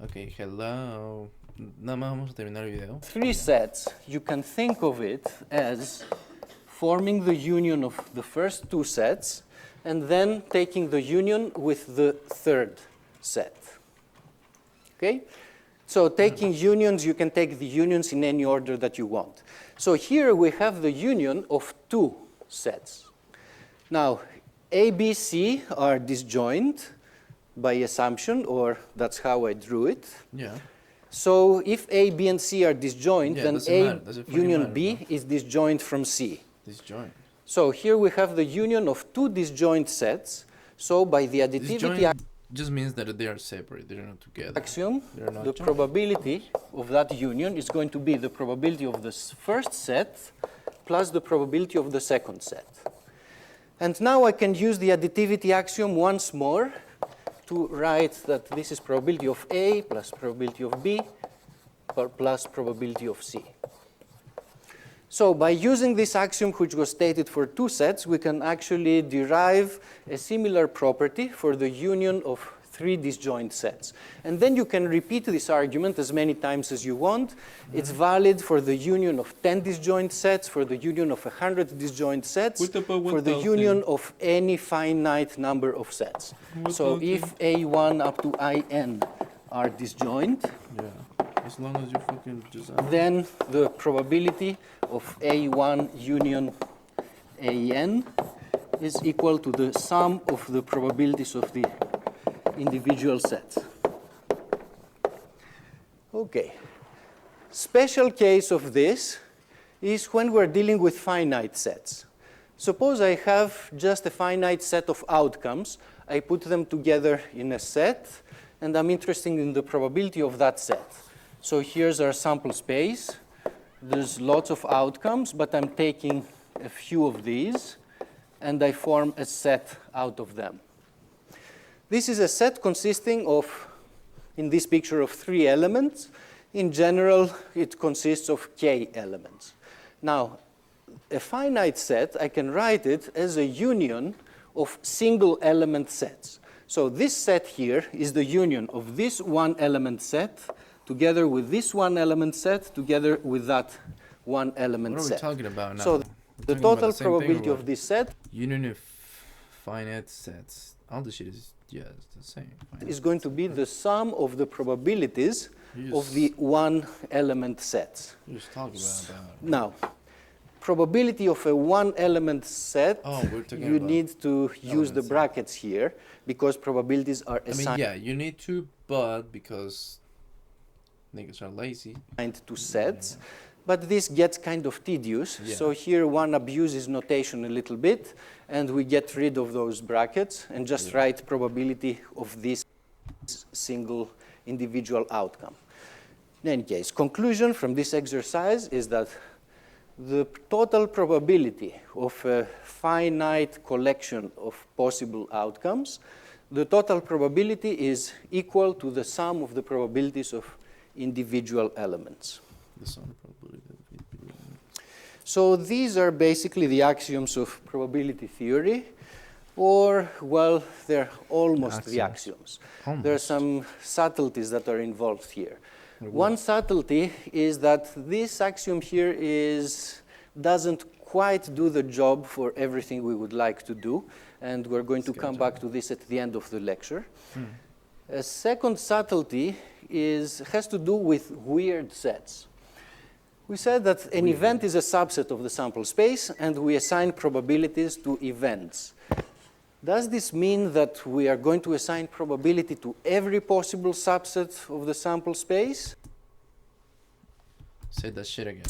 Ok, hello. Nada más vamos a terminar el video. Three sets, you can think of it as forming the union of the first two sets and then taking the union with the third set. Okay? So taking unions, you can take the unions in any order that you want. So here we have the union of two sets. Now, A, B, C are disjoint by assumption, or that's how I drew it. Yeah. So if A, B, and C are disjoint, then A union B is disjoint from C. Disjoint. So here we have the union of two disjoint sets. So by the additivity Disjoint just means that they are separate, they're not together. axiom, They're not the joint. probability of that union is going to be the probability of the first set plus the probability of the second set. And now I can use the additivity axiom once more to write that this is probability of A plus probability of B plus probability of C. So by using this axiom, which was stated for two sets, we can actually derive a similar property for the union of three disjoint sets. And then you can repeat this argument as many times as you want. It's valid for the union of 10 disjoint sets, for the union of 100 disjoint sets, What about for the 1000? union of any finite number of sets. So if A1 up to IN are disjoint, Yeah. As long as you fucking just. then the probability of A1 union AN is equal to the sum of the probabilities of the individual sets. Okay. Special case of this is when we're dealing with finite sets. Suppose I have just a finite set of outcomes. I put them together in a set, and I'm interested in the probability of that set. So here's our sample space. There's lots of outcomes, but I'm taking a few of these, and I form a set out of them. This is a set consisting of, in this picture, of 3 elements. In general, it consists of k elements. Now, a finite set, I can write it as a union of single element sets. So this set here is the union of this one element set together with this one element set together with that one element set. What are we talking about now? So We're the talking about total the same thing or probability what? of this set Union of finite sets. All the shit is, yeah, it's the same. Finite is going to be the sum of the probabilities You of just- the one element sets. You're just talking about. Now, probability of a one element set, Oh, we're talking you about need to use the elements. brackets here because probabilities are I mean, assigned yeah, you need to, but because niggas are lazy. to sets. But this gets kind of tedious. Yeah. So here one abuses notation a little bit, and we get rid of those brackets and just Yeah. write probability of this single individual outcome. In any case, conclusion from this exercise is that the total probability of a finite collection of possible outcomes, the total probability is equal to the sum of the probabilities of individual elements. The sum probability. So these are basically the axioms of probability theory, or, well, they're almost the axioms. There are some subtleties that are involved here. One subtlety is that this axiom here doesn't quite do the job for everything we would like to do, and we're going to come back to this at the end of the lecture. A second subtlety has to do with weird sets. We said that an event is a subset of the sample space, and we assign probabilities to events. Does this mean that we are going to assign probability to every possible subset of the sample space? Say that shit again.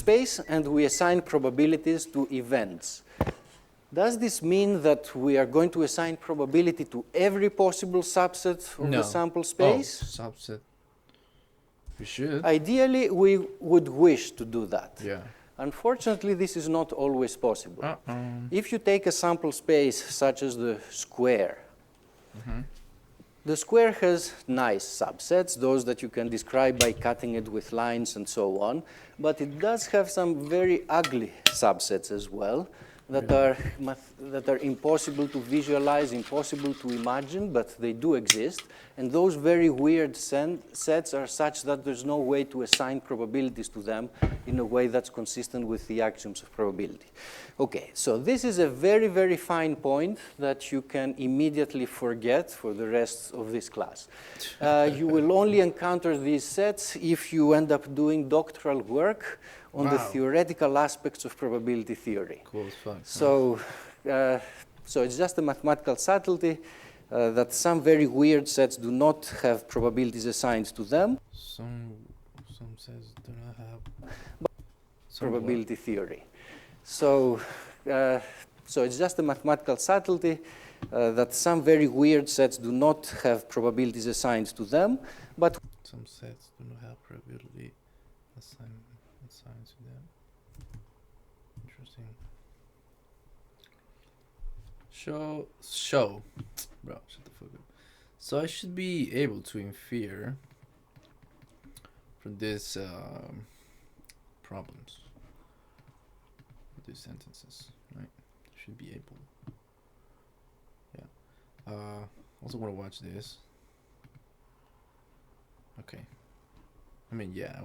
And we assign probabilities to events. Does this mean that we are going to assign probability to every possible subset of the sample space? Oh, subset. We should. Ideally, we would wish to do that. Yeah. Unfortunately, this is not always possible. If you take a sample space such as the square, the square has nice subsets, those that you can describe by cutting it with lines and so on, but it does have some very ugly subsets as well, that are impossible to visualize, impossible to imagine, but they do exist. And those very weird sets are such that there's no way to assign probabilities to them in a way that's consistent with the axioms of probability. Okay, so this is a very, very fine point that you can immediately forget for the rest of this class. You will only encounter these sets if you end up doing doctoral work on the theoretical aspects of probability theory. Cool as fuck. So, so it's just a mathematical subtlety that some very weird sets do not have probabilities assigned to them. Some sets do not have Probability theory. So, so it's just a mathematical subtlety that some very weird sets do not have probabilities assigned to them, but some sets do not have probability assigned to them. Interesting. Show. Bro, shut the fuck up. So I should be able to infer from these problems, these sentences, right? Should be able. Yeah. Also want to watch this. Okay. I mean, yeah.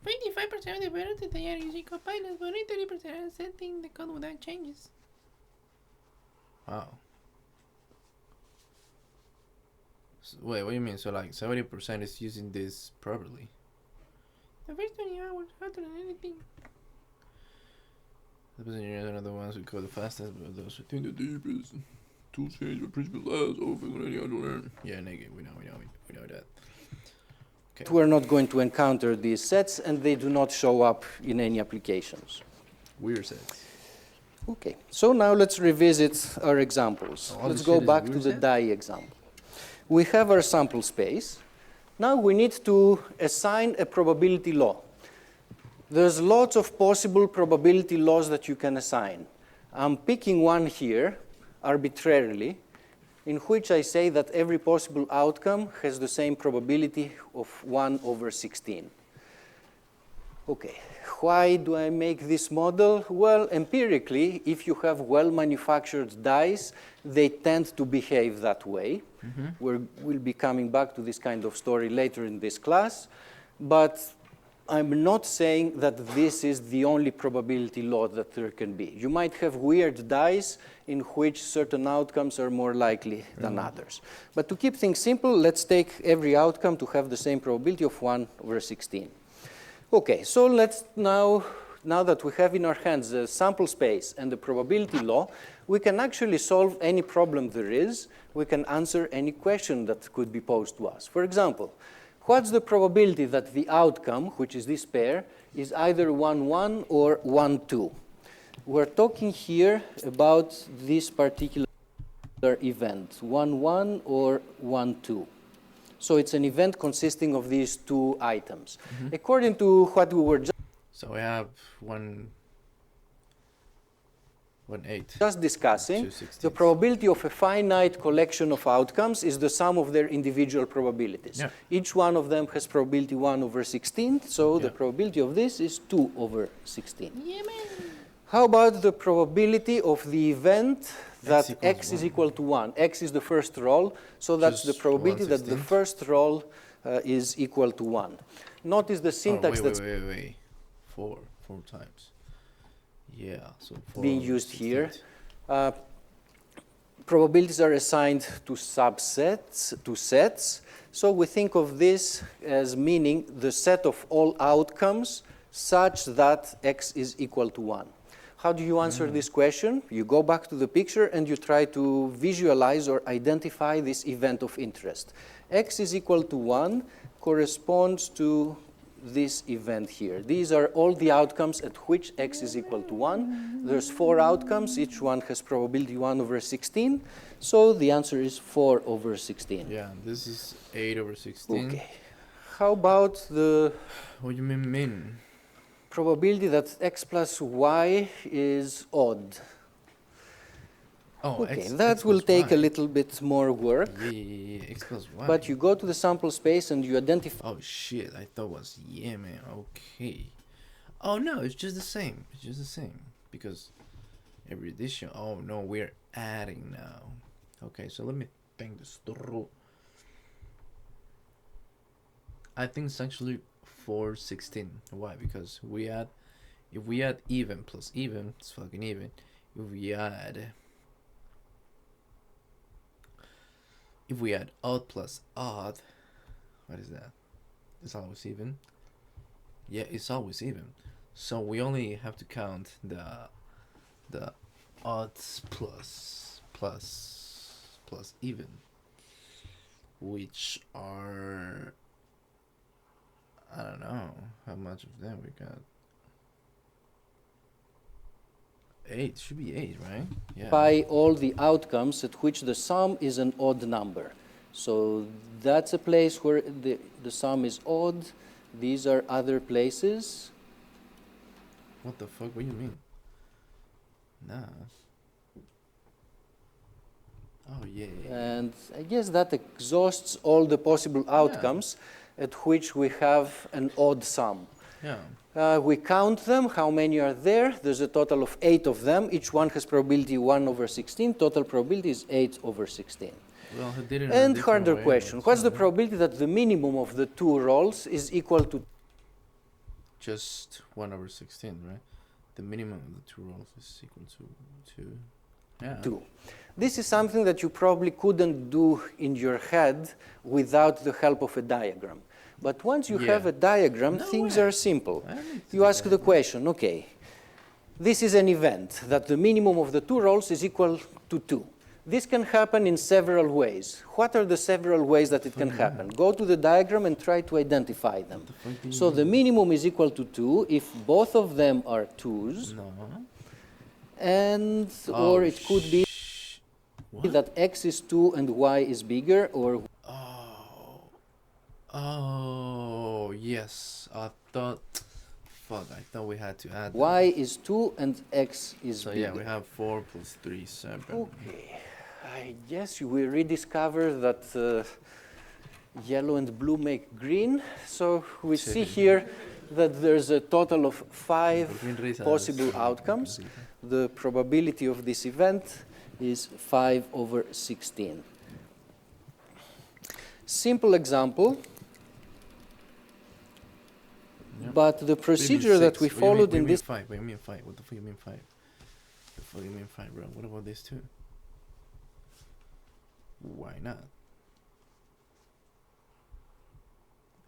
25% of the errors that they are using compilers, but 30% are setting the code without changes. Wow. So, wait, what do you mean? So like 70% is using this properly? The first 20 hours harder than anything. The person are the ones who code the fastest, but those who think the deepest. Tools change, but principles last. Over when you to learn. Yeah, nigga, we know that. Okay. we're not going to encounter these sets, and they do not show up in any applications. Weird sets. Okay, so now let's revisit our examples. Let's go back to the die example. We have our sample space. Now we need to assign a probability law. There's lots of possible probability laws that you can assign. I'm picking one here arbitrarily, in which I say that every possible outcome has the same probability of 1 over 16. Okay, why do I make this model? Well, empirically, if you have well-manufactured dice, they tend to behave that way. We'll be coming back to this kind of story later in this class, but I'm not saying that this is the only probability law that there can be. You might have weird dice in which certain outcomes are more likely than others. But to keep things simple, let's take every outcome to have the same probability of 1 over 16. Okay, so let's now that we have in our hands the sample space and the probability law, we can actually solve any problem there is. We can answer any question that could be posed to us. For example, what's the probability that the outcome, which is this pair, is either 1, 1 or 1, 2? We're talking here about this particular event, 1, 1 or 1, 2. So it's an event consisting of these two items. According to what we were So we have 1, 8. just discussing, the probability of a finite collection of outcomes is the sum of their individual probabilities. Yeah. Each one of them has probability 1 over 16, so the probability of this is 2 over 16. Yeah, man. How about the probability of the event that x is equal to 1? X is the first roll, so that's the probability that the first roll is equal to 1. Notice the syntax that's wait. 4 times. Yeah, so 4 being used here. Probabilities are assigned to subsets, to sets. So we think of this as meaning the set of all outcomes such that x is equal to 1. How do you answer this question? You go back to the picture and you try to visualize or identify this event of interest. X is equal to 1 corresponds to this event here. These are all the outcomes at which x is equal to 1. There's 4 outcomes. Each one has probability 1 over 16. So the answer is 4 over 16. Yeah, this is 8 over 16. Okay. How about the What do you mean? probability that x plus y is odd? Oh, okay, x, that x will plus take y. a little bit more work. Yeah, x plus y. But you go to the sample space and you identify. Oh shit, I thought it was yeah, man. Okay. Oh no, it's just the same. It's just the same because Every addition. Oh no, we're adding now. Okay, so let me think this through. I think it's actually 416. Why? Because we add, if we add even plus even, it's fucking even. If we add odd plus odd, what is that? It's always even. Yeah, it's always even. So we only have to count the odds plus even, which are, I don't know how much of them we got. 8 should be 8, right? Yeah. By all the outcomes at which the sum is an odd number. So that's a place where the sum is odd. These are other places. What the fuck? What do you mean? Nah. Oh yeah. And I guess that exhausts all the possible outcomes at which we have an odd sum. Yeah. We count them, how many are there. There's a total of 8 of them. Each one has probability 1 over 16. Total probability is 8 over 16. Well, he did it in a And different harder way, question. but What's the yeah. probability that the minimum of the two rolls is equal to Just 1 over 16, right? The minimum of the two rolls is equal to 2. Yeah. 2? This is something that you probably couldn't do in your head without the help of a diagram. But once you have a diagram, No things way. are simple. I need to You do ask that. the question, okay, this is an event that the minimum of the two rolls is equal to 2. This can happen in several ways. What are the several ways that it can happen? Go to the diagram and try to identify them. So the minimum is equal to 2 if both of them are 2's. No. And or it could be What? that x is 2 and y is bigger, or Oh, yes. I thought we had to add y is 2 and x is So bigger. yeah, we have 4 plus 3, 7. Okay. I guess we rediscovered that yellow and blue make green. So we see here that there's a total of 5 possible outcomes. The probability of this event is 5 over 16. Simple example. Yep. But the procedure that we followed in this 5. What do you mean 5? What the fuck you mean 5? The fuck you mean 5, bro? What about this too? Why not?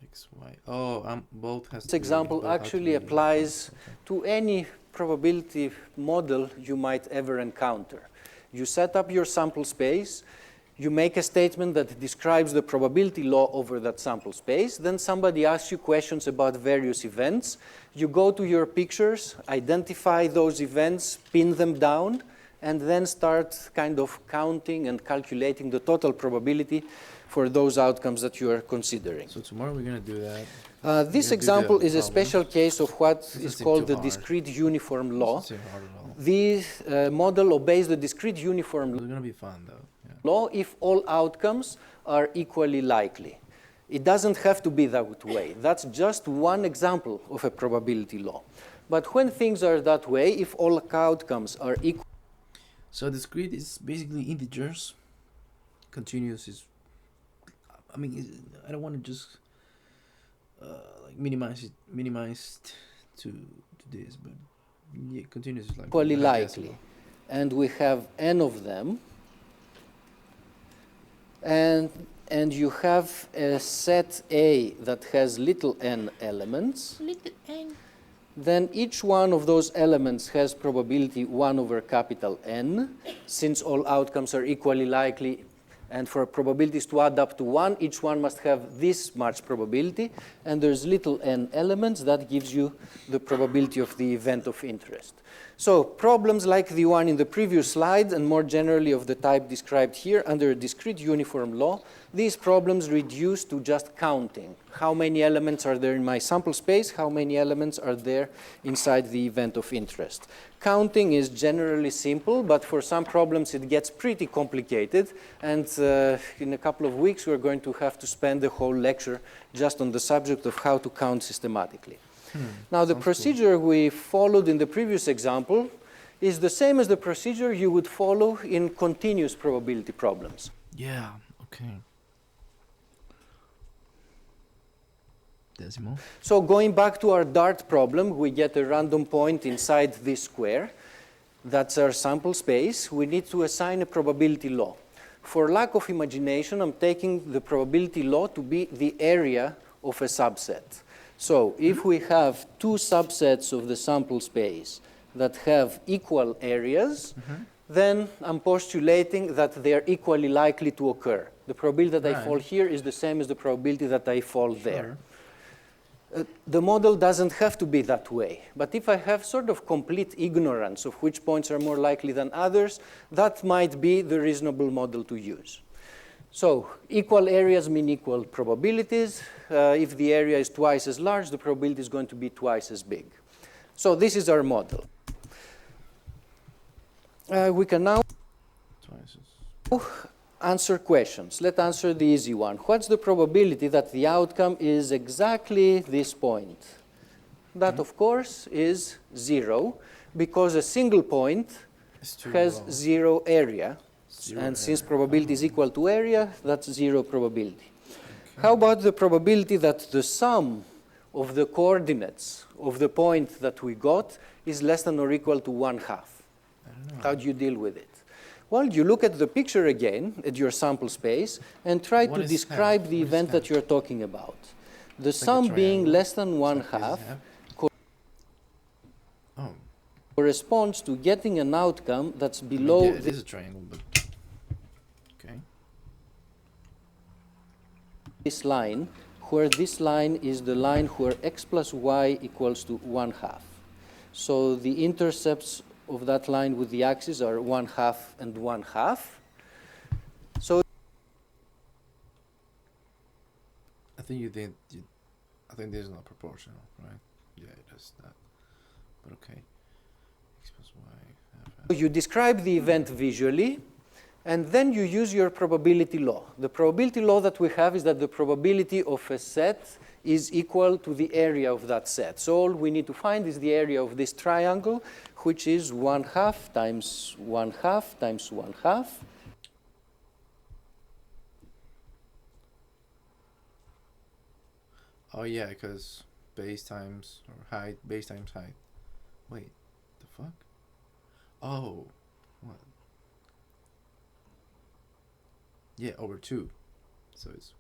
X, Y. Oh, both has. This example actually applies to any probability model you might ever encounter. You set up your sample space, you make a statement that describes the probability law over that sample space, then somebody asks you questions about various events. You go to your pictures, identify those events, pin them down, and then start kind of counting and calculating the total probability for those outcomes that you are considering. So tomorrow we're going to do that. This example is a special case of what is called the discrete uniform law. Doesn't seem hard at all. This model obeys the discrete uniform It's going to be fun though. Yeah. law if all outcomes are equally likely. It doesn't have to be that way. That's just one example of a probability law. But when things are that way, if all outcomes are equal, So discrete is basically integers. Continuous is, I mean, I don't want to just like minimize to this, but yeah, continuous is like equally I guess, likely, and we have n of them, and you have a set A that has little n elements, then each one of those elements has probability 1 over capital N, since all outcomes are equally likely. And for probabilities to add up to 1, each one must have this much probability. And there's little n elements. That gives you the probability of the event of interest. So problems like the one in the previous slide, and more generally of the type described here under a discrete uniform law, these problems reduce to just counting. How many elements are there in my sample space? How many elements are there inside the event of interest? Counting is generally simple, but for some problems it gets pretty complicated. And in a couple of weeks we're going to have to spend the whole lecture just on the subject of how to count systematically. Now the procedure we followed in the previous example is the same as the procedure you would follow in continuous probability problems. Yeah, okay. Decimal. So going back to our dart problem, we get a random point inside this square. That's our sample space. We need to assign a probability law. For lack of imagination, I'm taking the probability law to be the area of a subset. So if we have two subsets of the sample space that have equal areas, then I'm postulating that they are equally likely to occur. The probability that I fall here is the same as the probability that I fall there. The model doesn't have to be that way. But if I have sort of complete ignorance of which points are more likely than others, that might be the reasonable model to use. So equal areas mean equal probabilities. If the area is twice as large, the probability is going to be twice as big. So this is our model. We can now answer questions. Let's answer the easy one. What's the probability that the outcome is exactly this point? That, of course, is 0, because a single point has 0 area. And since probability is equal to area, that's 0 probability. How about the probability that the sum of the coordinates of the point that we got is less than or equal to 1/2? How do you deal with it? Well, you look at the picture again, at your sample space, and try to describe the event that you're talking about. The sum being less than 1/2 corresponds to getting an outcome that's below it is a triangle, but okay. This line, where this line is the line where x plus y equals to 1/2. So the intercepts of that line with the axis are 1/2 and 1/2. So I think I think this is not proportional, right? Yeah, it does that. But okay. X plus y. You describe the event visually, and then you use your probability law. The probability law that we have is that the probability of a set is equal to the area of that set. So all we need to find is the area of this triangle, which is 1/2 times 1/2 times 1/2. Oh yeah, because base times or height, base times height. Wait, the fuck? Oh, what? Yeah, over 2. So it's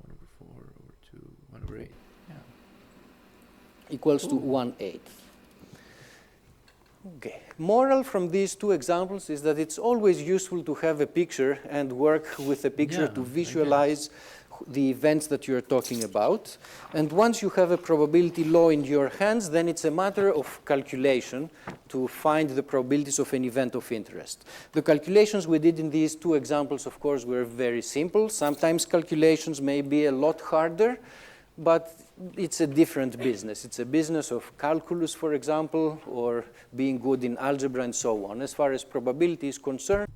1/4/2, 1/8. Yeah. Equals to 1/8. Okay. Moral from these two examples is that it's always useful to have a picture and work with a picture to visualize the events that you're talking about. And once you have a probability law in your hands, then it's a matter of calculation to find the probabilities of an event of interest. The calculations we did in these two examples, of course, were very simple. Sometimes calculations may be a lot harder, but it's a different business. It's a business of calculus, for example, or being good in algebra and so on. As far as probability is concerned,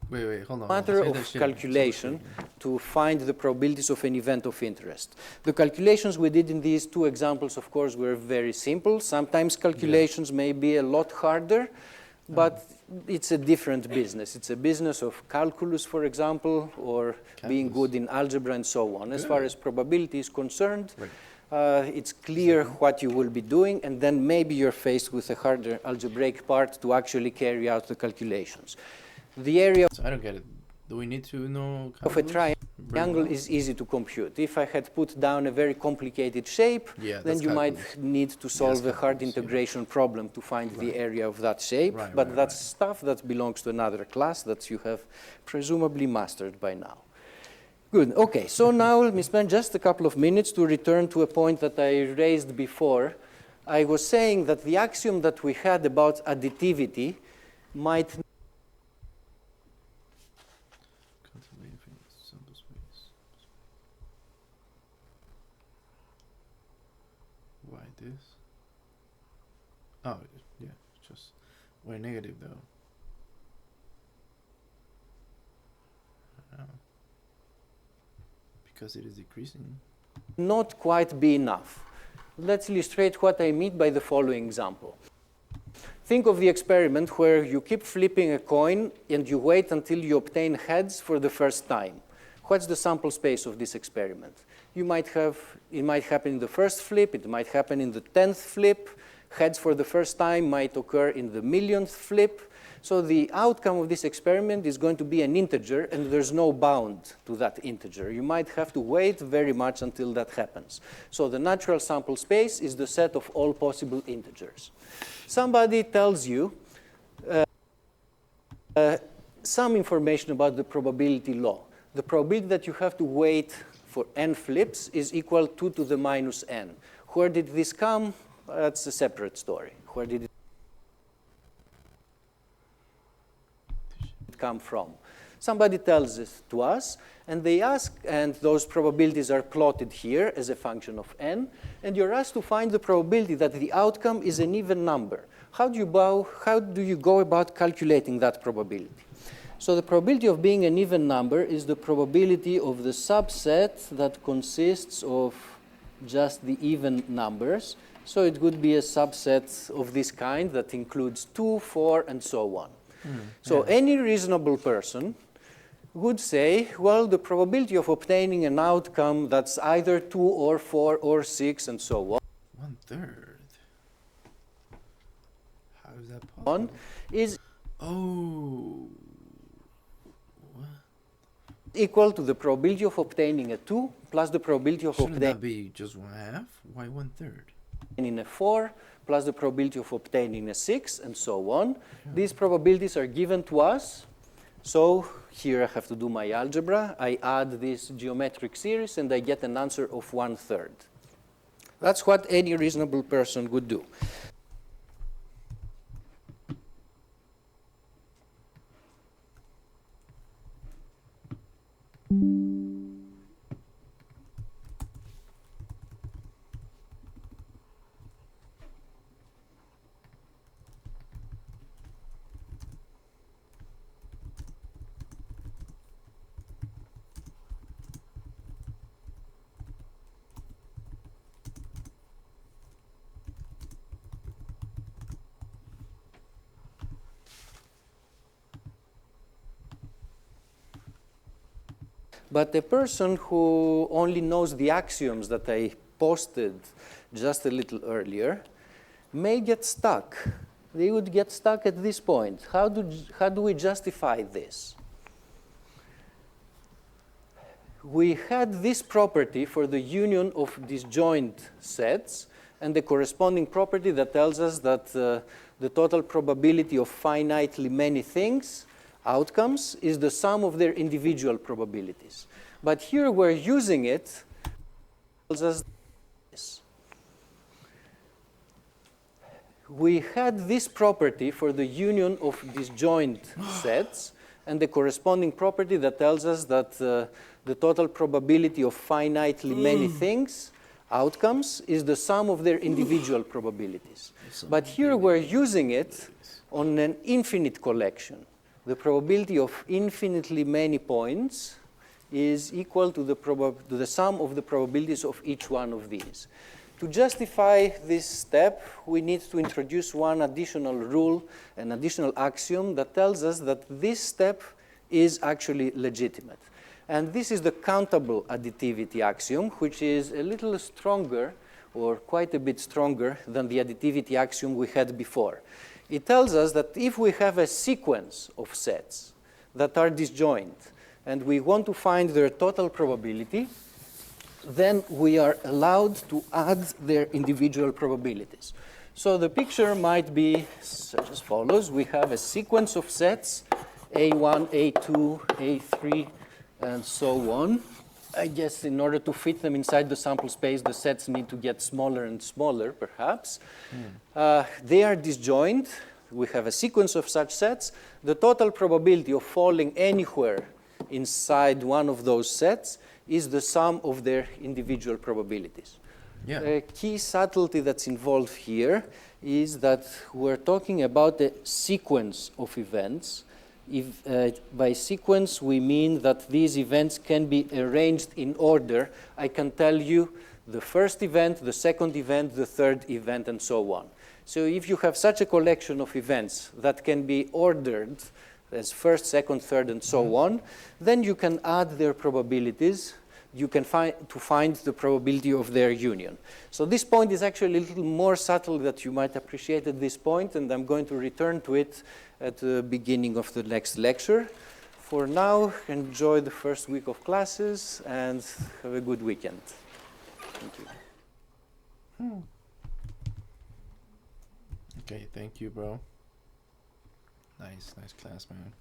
Wait, hold on. Matter of calculation to find the probabilities of an event of interest. The calculations we did in these two examples, of course, were very simple. Sometimes calculations may be a lot harder, but it's a different business. It's a business of calculus, for example, or being good in algebra and so on. As far as probability is concerned, it's clear what you will be doing, and then maybe you're faced with a harder algebraic part to actually carry out the calculations. The area So I don't get it. Do we need to know of a triangle is easy to compute. If I had put down a very complicated shape, then you might need to solve a hard integration problem to find the area of that shape. But that's stuff that belongs to another class that you have presumably mastered by now. Good. Okay, so now let me spend just a couple of minutes to return to a point that I raised before. I was saying that the axiom that we had about additivity might this. Oh, yeah, just we're negative though. Because it is decreasing. Not quite be enough. Let's illustrate what I mean by the following example. Think of the experiment where you keep flipping a coin and you wait until you obtain heads for the first time. What's the sample space of this experiment? It might happen in the first flip, it might happen in the 10th flip. Heads for the first time might occur in the millionth flip. So the outcome of this experiment is going to be an integer, and there's no bound to that integer. You might have to wait very much until that happens. So the natural sample space is the set of all possible integers. Somebody tells you some information about the probability law. The probability that you have to wait for n flips is equal to 2 to the minus n. Where did this come? That's a separate story. Where did it come from? Somebody tells it to us, and they ask, and those probabilities are plotted here as a function of n, and you're asked to find the probability that the outcome is an even number. How do you go about calculating that probability? So the probability of being an even number is the probability of the subset that consists of just the even numbers. So it would be a subset of this kind that includes 2, 4, and so on. So any reasonable person would say, well, the probability of obtaining an outcome that's either 2 or 4 or 6 and so on. 1/3. How is that possible? Is equal to the probability of obtaining a 2 plus the probability of Shouldn't that obtaining be just 1/2? Why 1/3? a 4 plus the probability of obtaining a 6 and so on. These probabilities are given to us. So here I have to do my algebra. I add this geometric series and I get an answer of 1/3. That's what any reasonable person would do. But a person who only knows the axioms that I posted just a little earlier may get stuck. They would get stuck at this point. How do we justify this? We had this property for the union of disjoint sets and the corresponding property that tells us that the total probability of finitely many things, outcomes, is the sum of their individual probabilities. But here we're using it, tells us this. We had this property for the union of disjoint sets and the corresponding property that tells us that the total probability of finitely many things, outcomes, is the sum of their individual probabilities. But here we're using it on an infinite collection. The probability of infinitely many points is equal to the sum of the probabilities of each one of these. To justify this step, we need to introduce one additional rule, an additional axiom that tells us that this step is actually legitimate. And this is the countable additivity axiom, which is a little stronger, or quite a bit stronger, than the additivity axiom we had before. It tells us that if we have a sequence of sets that are disjoint, and we want to find their total probability, then we are allowed to add their individual probabilities. So the picture might be such as follows. We have a sequence of sets, A1, A2, A3, and so on. I guess in order to fit them inside the sample space, the sets need to get smaller and smaller, perhaps. They are disjoint. We have a sequence of such sets. The total probability of falling anywhere inside one of those sets is the sum of their individual probabilities. Yeah. A key subtlety that's involved here is that we're talking about a sequence of events. If, by sequence, we mean that these events can be arranged in order. I can tell you the first event, the second event, the third event, and so on. So if you have such a collection of events that can be ordered as first, second, third, and so on, then you can add their probabilities. You can find the probability of their union. So this point is actually a little more subtle that you might appreciate at this point, and I'm going to return to it at the beginning of the next lecture. For now, enjoy the first week of classes and have a good weekend. Thank you. Okay, thank you, bro. Nice class, man.